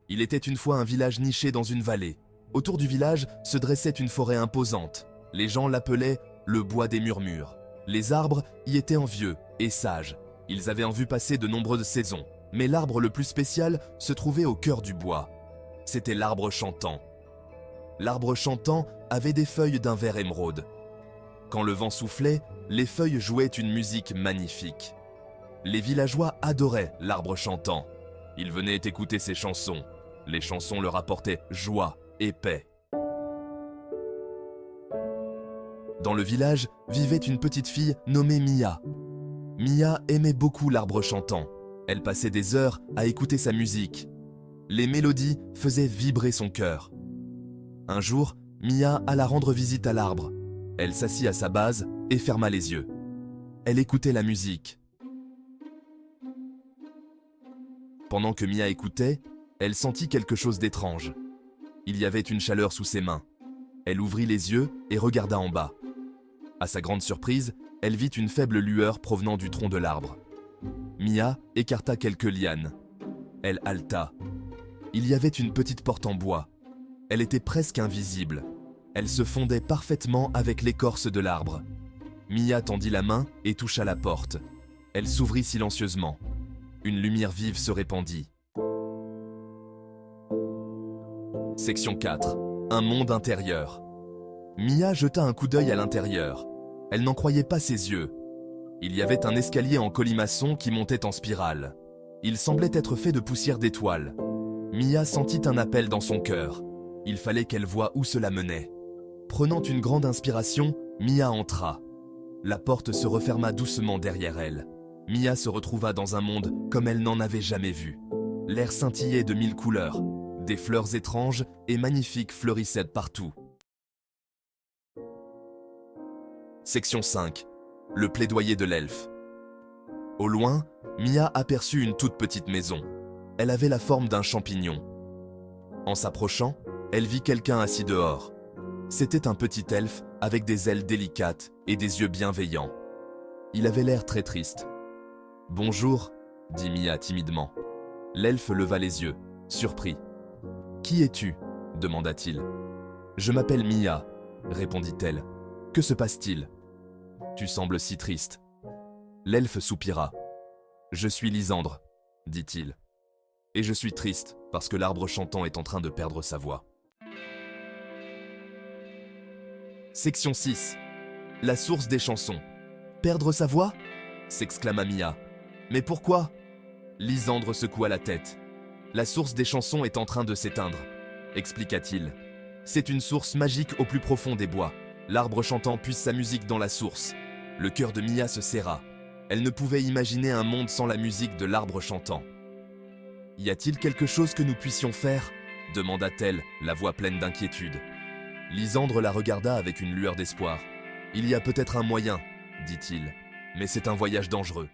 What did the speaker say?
Il était une fois un village niché dans une vallée. Autour du village se dressait une forêt imposante. Les gens l'appelaient le bois des murmures. Les arbres y étaient envieux et sages. Ils avaient en vue passer de nombreuses saisons. Mais l'arbre le plus spécial se trouvait au cœur du bois. C'était l'arbre chantant. L'arbre chantant avait des feuilles d'un vert émeraude. Quand le vent soufflait, les feuilles jouaient une musique magnifique. Les villageois adoraient l'arbre chantant. Ils venaient écouter ses chansons. Les chansons leur apportaient joie et paix. Dans le village vivait une petite fille nommée Mia. Mia aimait beaucoup l'arbre chantant. Elle passait des heures à écouter sa musique. Les mélodies faisaient vibrer son cœur. Un jour, Mia alla rendre visite à l'arbre. Elle s'assit à sa base et ferma les yeux. Elle écoutait la musique. Pendant que Mia écoutait, elle sentit quelque chose d'étrange. Il y avait une chaleur sous ses mains. Elle ouvrit les yeux et regarda en bas. À sa grande surprise, elle vit une faible lueur provenant du tronc de l'arbre. Mia écarta quelques lianes. Elle haleta. Il y avait une petite porte en bois. Elle était presque invisible. Elle se fondait parfaitement avec l'écorce de l'arbre. Mia tendit la main et toucha la porte. Elle s'ouvrit silencieusement. Une lumière vive se répandit. Section 4. Un monde intérieur. Mia jeta un coup d'œil à l'intérieur. Elle n'en croyait pas ses yeux. Il y avait un escalier en colimaçon qui montait en spirale. Il semblait être fait de poussière d'étoiles. Mia sentit un appel dans son cœur. Il fallait qu'elle voie où cela menait. Prenant une grande inspiration, Mia entra. La porte se referma doucement derrière elle. Mia se retrouva dans un monde comme elle n'en avait jamais vu. L'air scintillait de 1000 couleurs. Des fleurs étranges et magnifiques fleurissaient partout. Section 5. Le plaidoyer de l'elfe. Au loin, Mia aperçut une toute petite maison. Elle avait la forme d'un champignon. En s'approchant, elle vit quelqu'un assis dehors. C'était un petit elfe avec des ailes délicates et des yeux bienveillants. Il avait l'air très triste. « Bonjour », dit Mia timidement. L'elfe leva les yeux, surpris. « Qui es-tu » demanda-t-il. « Je m'appelle Mia », répondit-elle. « Que se passe-t-il » ? « Tu sembles si triste. » L'elfe soupira. « Je suis Lysandre », dit-il. « Et je suis triste parce que l'arbre chantant est en train de perdre sa voix. » Section 6. La source des chansons. « Perdre sa voix » s'exclama Mia. « Mais pourquoi » Lysandre secoua la tête. « La source des chansons est en train de s'éteindre » expliqua-t-il. « C'est une source magique au plus profond des bois. L'arbre chantant puise sa musique dans la source. » Le cœur de Mia se serra. Elle ne pouvait imaginer un monde sans la musique de l'arbre chantant. « Y a-t-il quelque chose que nous puissions faire » demanda-t-elle, la voix pleine d'inquiétude. Lysandre la regarda avec une lueur d'espoir. « Il y a peut-être un moyen, dit-il, mais c'est un voyage dangereux.